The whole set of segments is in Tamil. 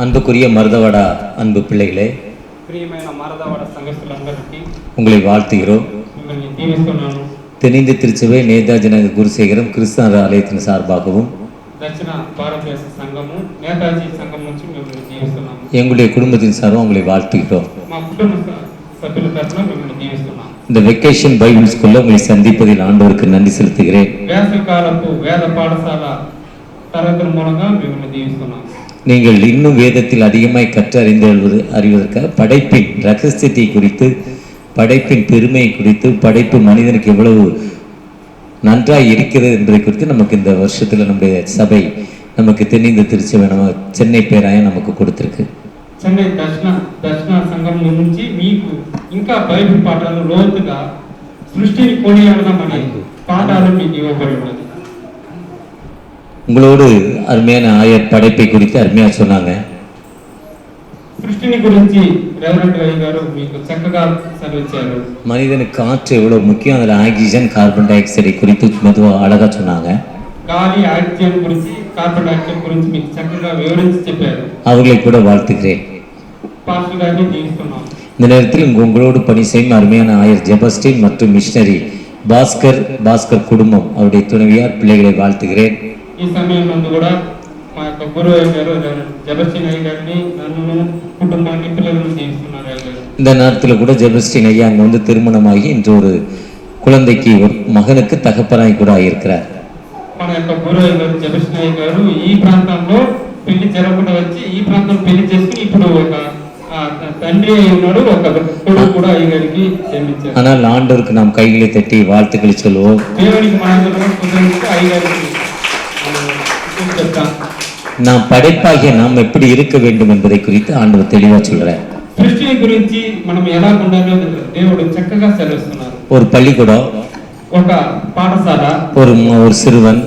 அன்புக்குரிய மருதவாடா அன்பு பிள்ளைகளே, உங்களை வாழ்த்துகிறோம். தென்னிந்திய திருச்சபை நேதாஜி நகர் குருசேகரம் கிறிஸ்தவ ஆலயத்தின் சார்பாகவும் எங்களுடைய குடும்பத்தின் சார்பாக உங்களை வாழ்த்துகிறோம். இந்த வெக்கேஷன் பைபிள் ஸ்கூல்ல உங்களை சந்திப்பதில் ஆண்டவருக்கு நன்றி செலுத்துகிறேன். நீங்கள் இன்னும் வேதத்தில் அதிகமாய் கற்றறிந்து அறிவதற்காக படைப்பின் ரகசியத்தை குறித்து, படைப்பின் பெருமையை குறித்து, படைப்பு மனிதனுக்கு எவ்வளவு நன்றாய் இருக்கிறது என்பதை குறித்து நமக்கு இந்த வருஷத்தில் நம்முடைய சபை நமக்கு தென்னிந்திய திருச்சபை நம்ம சென்னை பேராயம் நமக்கு கொடுத்திருக்கு. చెన్నై దర్శన సంఘం నుంచి మీకు ఇంకా బైబిల్ పాఠాలు లోతుగా సృష్టిని కొనియాడమని పాఠాలు మీకు ఇవ్వబడినది. உங்களோடு அருமையான ஆயர் படைப்பை குறித்து அருமையா சொன்னாங்க. సృష్టిని గురించి రెవరెంట్ అయ్య గారు మీకు చక్కగా సర్వించారు. மனிதனுக்கு காற்று எவ்வளவு முக்கியம், அதில் ஆக்சிஜன் கார்பன் டை ஆக்சைடை குறித்து மெதுவாக அழகா சொன்னாங்க. గాలి ఆక్సిజన్ గురించి కార్బన్ డైఆక్సైడ్ గురించి మీకు చక్కగా వివరించి చెప్పారు. அவர்களை கூட வாழ்த்துகிறேன். பாஸ்டர் గారిని దీవిస్తున్నాం. இந்த நேரத்தில் உங்களோடு பணி செய்யும் அருமையான ஆயர் ஜெபஸ்டின் மற்றும் மிஷனரி பாஸ்கர் குடும்பம் அவருடைய துணைவியார் பிள்ளைகளை வாழ்த்துகிறேன். ఈ సమయంలో కూడా మా యొక్క గురువు గారు జెబస్టిన్ అయ్య గారిని నన్ను కుటుంబాన్ని పిల్లలను దీవిస్తున్నారు. இந்த நேரத்தில் கூட ஜெபஸ்டின் ஐயா அங்கே வந்து திருமணமாகி இன்று ஒரு குழந்தைக்கு ஒரு மகனுக்கு தகப்பனாய் கூட ஆகியிருக்கிறார். మన యొక్క గురువు గారు జెబస్టిన్ అయ్య గారు ఈ ప్రాంతంలో పెళ్లి జరగకుండా వచ్చి ఈ ప్రాంతం పెళ్లి చేసుకుని ఇప్పుడు ఒక తండ్రి అయి ఉన్నాడు, ఒక కొడుకు కూడా అయ్య గారికి జన్మించారు. ஆனால் ஆண்டவருக்கு நாம் கைகளை தட்டி வாழ்த்துக்களை சொல்லுவோம். దేవునికి మనందరం కృతజ్ఞతలు అయ్య గారికి చెప్తాం. நாம் படைப்பாகிய நாம் எப்படி இருக்க வேண்டும் என்பதை குறித்து ஆண்டவர் தெளிவா சொல்றார். సృష్టిని గురించి మనం ఎలా ఉండాలో దేవుడు చక్కగా సెలవిస్తున్నారు. ஒரு பள்ளிக்கூடம், ఒక పాఠశాల, ஒரு சிறுவன்,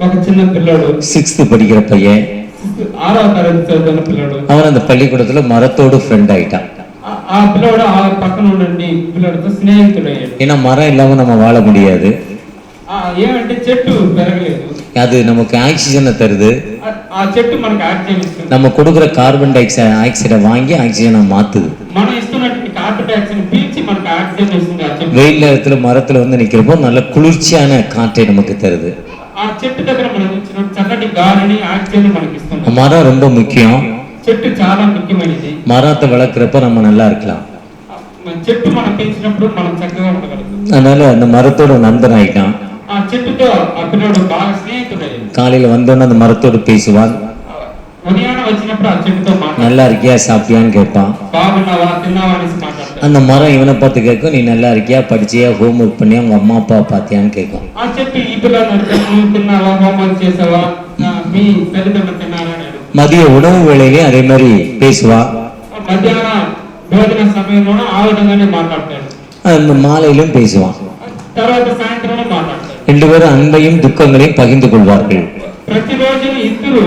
ఒక చిన్న పిల్లడు, 6th படிக்கிற பையன், 6వ తరగతి చదువుతున్న పిల్లడు, அவன் அந்த பள்ளிக்கூடத்துல மரத்தோடு ஃப்ரெண்ட் ஆயிட்டான். ఆ పిల్లడు ఆ పక్కన ఉండండి పిల్లడితో స్నేహితుడయ్యాడు. ஏன்னா மரம் இல்லாம நம்ம வாழ முடியாது. ఏమంటే చెట్టు పెరగలేదు, அது நமக்கு ஆக்சிஜனை தருது. ఆ చెట్టు మనకు ఆక్సిజన్ ఇస్తుంది. நம்ம கொடுக்குற கார்பன் டை ஆக்சைடை வாங்கி ஆக்சிஜனை மாத்துது. మనం ఇస్తున్నటువంటి కార్బన్ డైఆక్సైడ్ పీల్చి మనకు ఆక్సిజన్ ఇస్తుంది. ఆ చెట్టు வெயில் நேரத்துல மரத்துல வந்து நிக்கிறப்போ நல்ல குளிர்ச்சியான காற்றை நமக்கு தருது. ఆ చెట్టు దగ్గర మనం ఇచ్చిన చక్కటి గాలిని ఆక్సిజన్ మనకి ఇస్తుంది. மரம் ரொம்ப முக்கியம். చెట్టు చాలా ముఖ్యమైనది. மரத்தை வளர்க்குறப்ப நம்ம நல்லா இருக்கலாம். చెట్టు మనం పెంచినప్పుడు మనం చక్కగా ఉండగలుగుతాం. அதனால அந்த மரத்தோட நண்பன் ஆயிட்டான். ఆ చెట్టుతో ఆ పిల్లడు బాగా స్నేహితుడయ్యాడు. காலையில வந்தோன்னு அந்த மரத்தோடு பேசுவான். ఉదయాన వచ్చినప్పుడు ఆ చెట్టుతో మాట్లాడు, நல்லா இருக்கியா சாப்பிட்டியான்னு கேட்பான். బాగున్నావా తిన్నావా అని మాట్లాడతాడు. அந்த மரம் இவனை பார்த்து கேட்கும், நீ நல்லா இருக்கியா, படிச்சியா, ஹோம் ஒர்க் பண்ணியா, உங்க அம்மா அப்பா பார்த்தியான்னு கேட்கும். ఆ చెట్టు ఈ పిల్లలు నువ్వు తిన్నావా, హోంవర్క్ చేసావా, మీ తల్లిదండ్రులు తిన్నారా అని అడుగుతాడు. மதிய உணவு வேளையிலையும் அதே மாதிரி பேசுவான். మధ్యాహ్న భోజన సమయంలోనూ ఆ విధంగానే మాట్లాడతాడు. அந்த மாலையிலும் பேசுவான். తర్వాత సాయంత్రం మాట్లాడతాడు. ரெண்டு பேரும் அன்பையும் துக்கங்களையும் பகிர்ந்து கொள்வார்கள். ప్రతిరోజు ఇద్దరు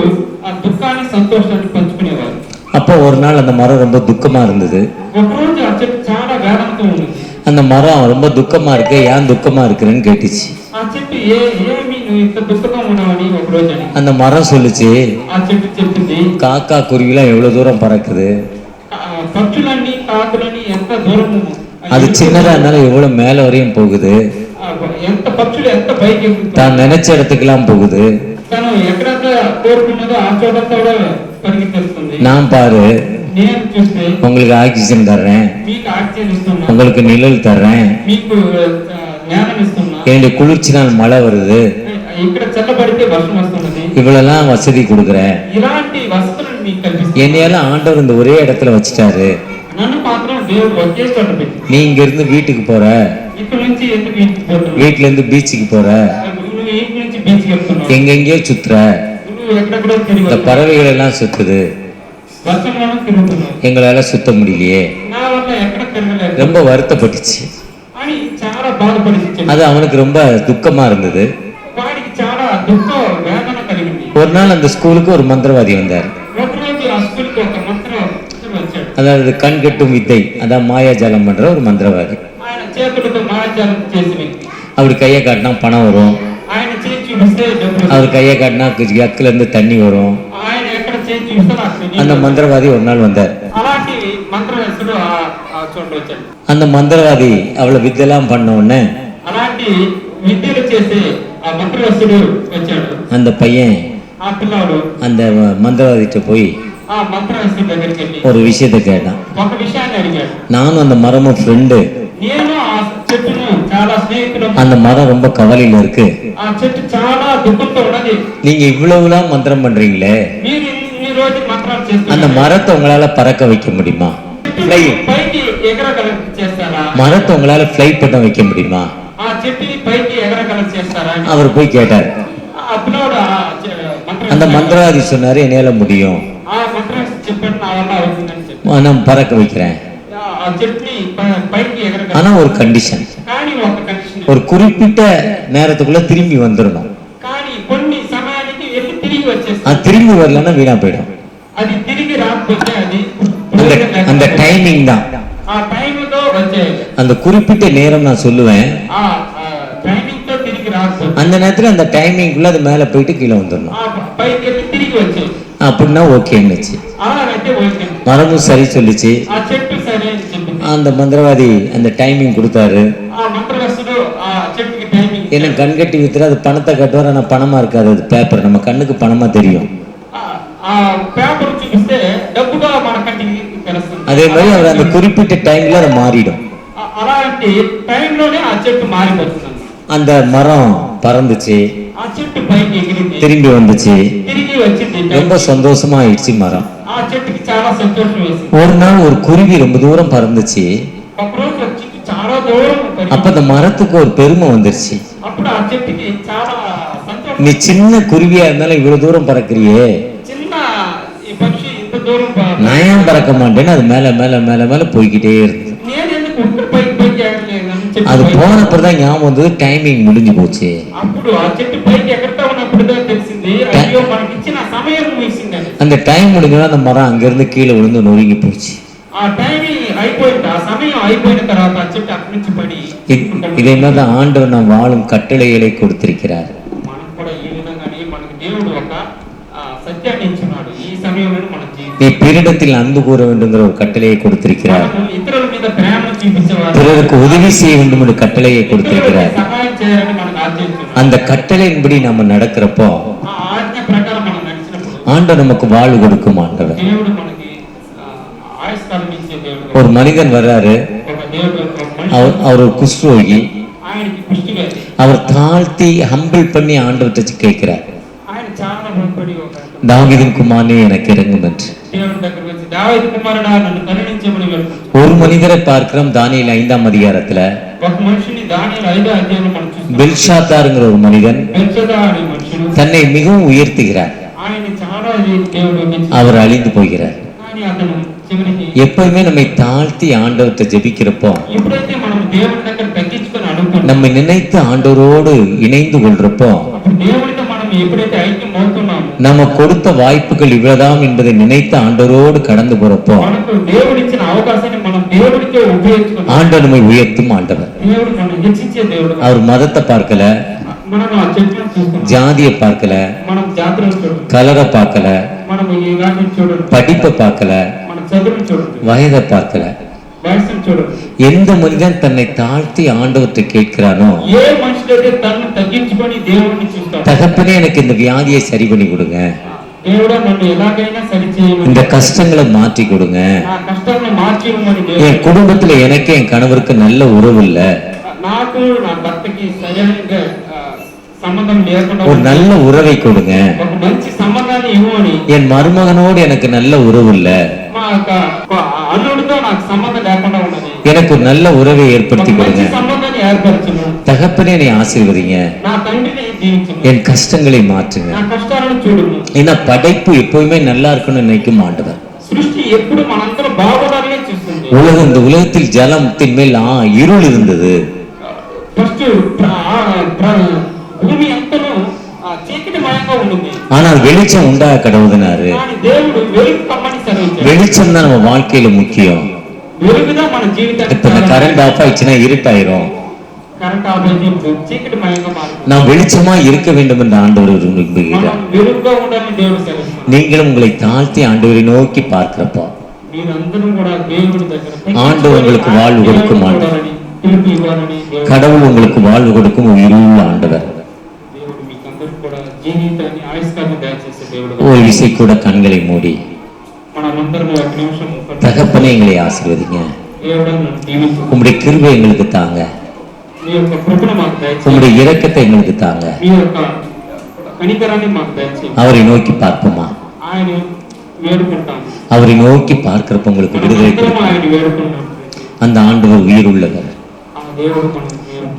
ఆ దుఃఖాన్ని సంతోషాన్ని పంచుకునేవారు. அப்போ ஒரு நாள் அந்த மரம் ரொம்ப துக்கமா இருந்தது. ఒకరోజు ఆ చెట్టు చాలా వేదనతో ఉంది. அந்த மரம் ரொம்ப துக்கமா இருக்கு, ஏன் துக்கமா இருக்குன்னு கேட்டுச்சு. ఆ చెట్టు ఏమి నువ్వు ఇంత దుఃఖంగా ఉన్నావని ఒకరోజు అని அந்த மரம் சொல்லுச்சு, ఆ చెట్టు చెప్పింది, காக்கா குருவிலாம் எவ்வளவு தூரம் பறக்குது, పక్షులన్నీ కాకులని ఎంత దూరం, அது சின்னதா இருந்தாலும் எவ்வளவு மேல வரையும் போகுது, ఎంత పక్షులు ఎంత పైకి தான் நினைச்ச இடத்துக்கெல்லாம் போகுது, తను ఎక్కడెక్కడ కోరుకున్నదో ఆ చోటంతా కూడా పరిగెత్తేస్తుంది. நான் பாரு నేను చూస్తే உங்களுக்கு ஆக்சிஜன் தர்றேன், మీకు ఆక్సిజన్ ఇస్తున్నా, உங்களுக்கு நிழல் தர்றேன், మీకు జ్ఞానం ఇస్తున్నా, என்னுடைய குளிர்ச்சி நாள் மழை வருது, ఇక్కడ చల్లబడితే వర్షం వస్తున్నది, இவ்வளவுலாம் வசதி கொடுக்குறேன். ఇలాంటి వసతులను మీకు కల్పిస్తుంది. என்னையெல்லாம் ஆண்டவர் இந்த ஒரே இடத்துல வச்சுட்டாரு. నన్ను మాత్రం దేవుడు ఒకే చోట పెట్టి, நீ இங்க இருந்து வீட்டுக்கு போற, ఇక్కడ నుంచి ఎందుకు ఇంటికి పోతున్నావు, வீட்டுல இருந்து பீச்சுக்கு போற, నువ్వు ఇంటి నుంచి బీచ్కి వెళ్తున్నావు, எங்கெங்கயோ சுத்துற, నువ్వు ఎక్కడెక్కడో తిరిగి இந்த பறவைகள் எல்லாம் சுத்துது, వర్షంలోనూ తిరుగుతున్నావు, எங்களால சுத்த முடியலையே, నా వల్ల ఎక్కడ తిరగలేదు ரொம்ப வருத்தப்பட்டுச்சு. అని చాలా బాధపడి அது அவனுக்கு ரொம்ப துக்கமா இருந்தது. వాడికి చాలా దుఃఖ వేదన కలిగింది. ஒரு நாள் அந்த ஸ்கூலுக்கு ஒரு மந்திரவாதி வந்தார். ఒకరోజు ఆ స్కూల్కి ఒక మంత్రం వచ్చాడు. அதாவது கண் கட்டும் வித்தை, அதான் மாயாஜாலம் பண்ற ஒரு மந்திரவாதி. ఆయన చేతులతో మాయాజాలం చేసి వ్యక్తి. அவர் கையை காட்டினா பணம் வரும், ఆయన చేయి చూపిస్తే డబ్బులు, அவர் கையை காட்டினா அக்குல இருந்து தண்ணி வரும், ఆయన ఎక్కడ చేయి చూపిస్తే ఆ చూడండి அந்த மந்திரவாதி ஒரு நாள் வந்தார். అలాంటి మంత్రవేసుడు చూడండి వచ్చాడు. அந்த மந்திரவாதி அவ்வளவு வித்தெல்லாம் பண்ண உடனே అలాంటి విద్యలు చేసే ఆ మంత్రవేసుడు వచ్చాడు. அந்த பையன் ఆ పిల్లాడు அந்த மந்திரவாதிட்ட போய் ఆ మంత్రవేసుడి దగ్గరికి వెళ్ళి ஒரு விஷயத்த கேட்டான். ఒక విషయాన్ని అడిగాడు. நானும் அந்த மரமும் ஃப்ரெண்டு. నేను ఆ చెట్టును చాలా స్నేహితులం. அந்த மரம் ரொம்ப கவலையில இருக்கு. ఆ చెట్టు చాలా దుఃఖంతో ఉన్నది. நீங்க இவ்வளவுலாம் மந்திரம் பண்றீங்களே, మీరు ఇన్ని రోజులు మంత్రాలు அந்த చేస్తున్నారు. மரத்தை உங்களால பறக்க வைக்க முடியுமா? పైకి ఎగరగల చేస్తారా? மரத்தை உங்களால ஃப்ளை பண்ண வைக்க முடியுமா? ఆ చెట్టుని పైకి ఎగరగల చేస్తారా? அவர் போய் கேட்டார். ఆ పిల్లాడు அந்த மந்திரவாதி சொன்னாரு, என்னால முடியும், ఆ మంత్రం చెప్పాడు, నా వల్ల అవుతుందని చెప్పి நான் பறக்க வைக்கிறேன். ఆ చెట్టుని పైకి ఎగరగల. ஆனா ஒரு கண்டிஷன், కానీ ఒక కండిషన్, ஒரு குறிப்பிட்ட நேரத்துக்குள்ள திரும்பி வந்துடணும். కానీ కొన్ని సమయానికి వెళ్ళి తిరిగి వచ్చేస్తుంది. அது திரும்பி வரலன்னா வீணா போயிடும். అది తిరిగి రాకపోతే అది அந்த டைமிங் தான். ఆ టైంతో వచ్చేది. அந்த குறிப்பிட்ட நேரம் நான் சொல்லுவேன். ఆ టైమింగ్ తో తిరిగి రాకపోతే அந்த நேரத்துல அந்த டைமிங்குள்ள அது மேல போயிட்டு கீழே வந்துடணும். ఆ పైకి వెళ్ళి తిరిగి వచ్చేది. அப்படின்னா ఓకేன்னுச்சு. అలాగైతే ఓకే. மரமும் சரி சொல்லிச்சு. ఆ చెట్టు సరే అని చెప్పింది. அந்த மந்திரவாதி அந்த டைமிங் கொடுத்தாரு. ఆ మంత్రవేసుడు ఆ చెట్టుకి టైమింగ్ என்ன கண் கட்டி வித்துரு, அது பணத்தை கட்டுவார், ஆனா பணமா இருக்காது, அது பேப்பர், நம்ம கண்ணுக்கு பணமா தெரியும். ఆ పేపర్ చూపిస్తే డబ్బుగా మన కంటికి తెలుస్తుంది. அதே மாதிரி அவர் அந்த குறிப்பிட்ட டைம்ல அது மாறிடும். అలాంటి టైంలోనే ఆ చెట్టు మారిపోతుంది. அந்த மரம் பறந்துச்சு, ఆ చెట్టు పైకి ఎగిరింది, திரும்பி வந்துச்சு, తిరిగి వచ్చింది. ரொம்ப சந்தோஷமா ஆயிடுச்சு மரம். ఆ చెట్టుకి చాలా సంతోషం వేసింది. ஒரு நாள் ஒரு குருவி ரொம்ப தூரம் பறந்துச்சு. ఒక రోజు ఆ చెట్టు చాలా దూరం அப்ப அந்த மரத்துக்கு ஒரு பெருமை வந்துருச்சு. అప్పుడు ఆ చెట్టుకి చాలా సంతోషం. நீ சின்ன குருவியா இருந்தாலும் இவ்வளவு தூரம் பறக்குறியே, చిన్న ఈ పక్షి ఇంత దూరం நான் ஏன் பறக்க மாட்டேன்னு அது மேல மேல மேல மேல போய்கிட்டே இருந்தது. నేను ఎందుకు ఉత్తర పైకి పైకి ఎగరలేదని చెప్పి அது போனப்பதான் ஞாபகம் வந்தது, டைமிங் முடிஞ்சு போச்சு. అప్పుడు ఆ చెట్టు పైకి ఎగరతా ఉన్నప్పుడుதான் తెలిసింది, అయ్యో మనకి ఇచ్చిన సమయం ముగిసిందని. அந்த டைம் முடிஞ்சா அந்த மரம் அங்கிருந்து கீழே விழுந்து நொறுங்கி போச்சு. ఆ టైమింగ్ అయిపోయింది, ఆ సమయం అయిపోయిన తర్వాత ఆ చెట్టు అక్కడి నుంచి పడి. இதே மாதிரிதான் ஆண்டவர் நாம் வாழும் கட்டளைகளை கொடுத்திருக்கிறார். మనం కూడా ఈ విధంగానే మనకు దేవుడు ఒక సత్యాన్ని ఇచ్చున్నాడు. ఈ సమయంలో మన జీవితం, நீ பிறரிடத்தில் அன்பு கூற வேண்டுங்கிற ஒரு கட்டளையை கொடுத்திருக்கிறார். ఇతరుల మీద ప్రేమ చూపించేవారు, பிறருக்கு உதவி செய்ய வேண்டும் என்ற கட்டளையை கொடுத்திருக்கிறார். సహాయం చేయాలని మనకు ఆజ్ఞించున్నాడు. அந்த கட்டளையின்படி நம்ம நடக்கிறப்போ ఆ ఆజ్ఞ ప్రకారం మనం నడిచినప్పుడు ஆண்டவர் நமக்கு வாழ்வு கொடுக்கும். ஆண்டவர் దేవుడు మనకి ఆయుష్కాలం ఇచ్చే దేవుడు. ஒரு மனிதன் வர்றாரு, ఒక దేవుడు, ఒక మనిషి, அவர் ஒரு குஷ்ரோகி. ఆయనకి పుష్టి వ్యాధి. அவர் தாழ்த்தி ஹம்பிள் பண்ணி ஆண்டவர்கிட்ட கேட்கிறார், ఆయన చాలా భయపడి ఒక தாவீதின் குமாரனே எனக்கு இறங்கும் என்று. దేవుడి దగ్గరికి వచ్చి, దావీదు కుమారుడా నన్ను కరుణించమని వేడుకుంటున్నాడు. ஒரு மனிதரை பார்க்கிறோம் தானியேல் 5ஆம் அதிகாரத்துல. ఒక మనిషిని దానియేలు 5వ అధ్యాయంలో మనం చూస్తాం. பெல்ஷாத்தாருங்கிற ஒரு மனிதன் బెల్షస్సర్ అనే మనుషుడు தன்னை மிகவும் உயர்த்துகிறார். ఆయన చాలా దేవుడు మెచ్చి, அவர் அழிந்து போகிறார். కానీ అతను చివరికి, எப்பவுமே நம்மை தாழ்த்தி ஆண்டவர்கிட்ட ஜெபிக்கிறப்போ, ఎప్పుడైతే మనం దేవుడి దగ్గర తగ్గించుకొని అడుగుతాం, நம்மை நினைத்து ஆண்டவரோடு இணைந்து கொள்றப்போ, అప్పుడు దేవుడితో మనం ఎప్పుడైతే ఐక్యం అవుతున్నామో, நம்ம கொடுத்த வாய்ப்புகள் இவ்வளவுதான் என்பதை நினைத்து ஆண்டவரோடு கடந்து போறப்போ, మనకు దేవుడిచ్చిన అవకాశాన్ని మనం దేవుడితో ఉపయోగించుకుంటాం. ஆண்டவர் நம்மை உயர்த்தும் ஆண்டவர். దేవుడు మనం హెచ్చించే దేవుడు. அவர் మதத்தை பார்க்கல, మనం ఆ చెట్టును చూస్తాం, ஜாதியை பார்க்கல, మనం జాతరను చూడదు, கலரை பார்க்கல, మనం ఇలాంటి చూడదు, படிப்பை பார்க்கல, మన చదువును చూడదు, வயதை பார்க்கல. వయసును చూడదు. எந்த மனிதன் தன்னை தாழ்த்தி ஆண்டவர்கிட்ட கேட்கிறானோ, ఏ మనుషులైతే తనను తగ్గించుకొని దేవుడిని చూస్తాడు, தகப்பனே எனக்கு இந்த வியாதியை சரி பண்ணி கொடுங்க, దేవుడా నన్ను ఎలాగైనా సరి చేయమని, இந்த కష్టங்களை மாற்றி கொடுங்க, నా కష్టాలను మార్చేయమని, என் దేవుడు குடும்பத்துல எனக்கு என் கணவருக்கு நல்ல உறவு இல்ல, నాకు నా భర్తకి సరైన సంబంధం లేకుండా ஒரு நல்ல உறவை கொடுங்க, ఒక మంచి సంబంధాన్ని ఇవ్వమని, என் மருமகனோடு எனக்கு நல்ல உறவு இல்ல, మా యొక్క అల్లుడితో నాకు సంబంధం లేకుండా ఉన్నది, எனக்கு ஒரு நல்ல உறவை ஏற்படுத்தி ఒక கொடுங்க, మంచి సంబంధాన్ని ఏర్పరచును, தகப்பனே என்னை ஆசீர்வதிங்க, నా తండ్రిని దీవించును, என் கஷ்டங்களை மாற்றுங்க. నా కష్టాలను చూడును. ஏன்னா படைப்பு எப்பவுமே நல்லா இருக்கணும்னு நினைக்கும் ஆண்டவர். సృష్టి ఎప్పుడు మనందరం బాగుండాలనే చూస్తుంది. உலகம், இந்த உலகத்தில் ஜலத்தின் மேல் இருள் இருந்தது. ఫస్ట్ భూమి అంతను చీకటిమయంగా ఉంటుంది, ஆனால் வெளிச்சம் உண்டாக கடவுதுனாரு. కానీ దేవుడు వెలుగు కమ్మని సెలవిచ్చాడు. வெளிச்சம் தான் நம்ம வாழ்க்கையில முக்கியம். వెలుగుదా మన జీవితానికి இப்ப இந்த கரண்ட் ஆஃப் ஆயிடுச்சுன்னா இருட்டாயிரும். కరెంట్ ఆఫ్ అయితే ఇప్పుడు చీకటి మయంగా మారుతుంది. நாம் வெளிச்சமா இருக்க வேண்டும் என்று ஆண்டவர் விரும்புகிறார். మనం వెలుగుగా ఉండాలని దేవుడు సెలవిస్తున్నాడు. நீங்களும் உங்களை தாழ்த்தி ஆண்டவரை நோக்கி பார்க்கிறப்போ మీరందరూ కూడా దేవుడి దగ్గర ஆண்டவர் உங்களுக்கு வாழ்வு கொடுக்கும் ஆண்டவர். పిలుపు ఇవ్వాలని దేవుడు கடவுள் உங்களுக்கு வாழ்வு கொடுக்கும் உயிருள்ள ஆண்டவர். దేవుడు మీకు అందరికీ కూడా జీవితాన్ని ఆయుష్కాన్ని దయచేసే దేవుడు. ஒரு விசை கூட கண்களை மூடி మనమందరం ఒక నిమిషం தகப்பனே எங்களை ஆசீர்வதிங்க. దేవుడు నన్ను దీవించు. உங்களுடைய கிருபை எங்களுக்கு தாங்க. మీ యొక్క కృపను మాకు దయచేయండి. உங்களுடைய இரக்கத்தை எங்களுக்கு தாங்க. మీ యొక్క కనికరాన్ని మాకు దయచేయండి. அவரை நோக்கி பார்ப்போமா? ఆయన వేడుకుంటాం. அவரை நோக்கி பார்க்கிறப்ப உங்களுக்கு விடுதலை మనమందరం கிடைக்கும். ఆయన వేడుకుంటాం. அந்த ஆண்டவர் உயிருள்ளவர். ఆ దేవుడు మనం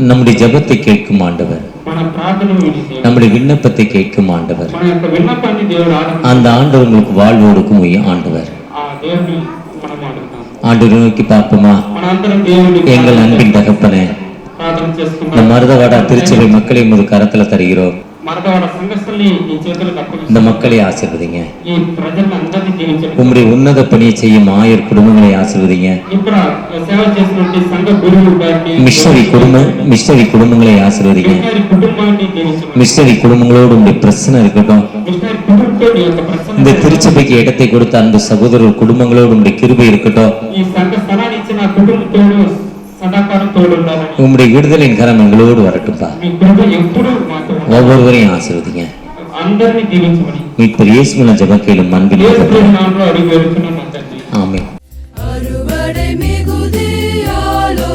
நம்முடைய ஜெபத்தை கேட்கும் ஆண்டவர். మన ప్రార్థన విని దేవుడు நம்முடைய விண்ணப்பத்தை கேட்கும் ஆண்டவர். మన యొక్క విన్నపాన్ని దేవుడు ఆలకించి அந்த ஆண்டவர் உங்களுக்கு வாழ்வு கொடுக்கும் ஆண்டவர். ఆ దేవుని మనం అడుగుతాం. ஆண்டவரை நோக்கி பார்ப்போமா? మనందరం దేవుని எங்கள் அன்பின் தகப்பனே, ప్రార్థన இந்த చేసుకుందాం. மருதவாடா திருச்சபை மக்களை உமது கரத்துல தருகிறோம். మరదవాడ సంఘస్థుల్ని ఈ చేతులకు இந்த అప్పగిస్తున్నాం. மக்களை ஆசீர்வதிங்க. ఈ ప్రజలందరినీ దీవించండి. உம்முடைய உன்னத பணியை செய்யும் ஆயர் குடும்பங்களை ஆசீர்வதிங்க. ఇక్కడ సేవ చేసినటువంటి సంఘ గురువు గారిని மிஷனரி குடும்பங்களை ஆசீர்வதிங்க. మిషనరీ కుటుంబాన్ని దీవించండి. மிஷனரி குடும்பங்களோடு உங்களுடைய பிரச்சனை இருக்கட்டும். మిషనరీ కుటుంబంతో నీ యొక్క இந்த ప్రసన్న திருச்சபைக்கு இடத்தை கொடுத்த அந்த சகோதரர் குடும்பங்களோடு உங்களுடைய கிருபை இருக்கட்டும். ఈ సంఘ స్థలాన్ని ఇచ్చిన కుటుంబంతో సదాకాలం తోడు ఉండాలని உங்களுடைய விடுதலையின் கரம் எங்களோடு வரட்டும்பா. మీ కృప ఎప్పుడూ మాతో ఉండాలి. ஒவ்வொருவரையும் ஆசீர்வதிங்க. అందరినీ దీవించమని மீட்பர் இயேசுவின் ஜெபக்கையிலும் அன்பின் యేసు பிதாவே. నామములో అడిగి వేడుచున్నాం తండ్రి. ஆமென். அறுவடை மிகுதியாலோ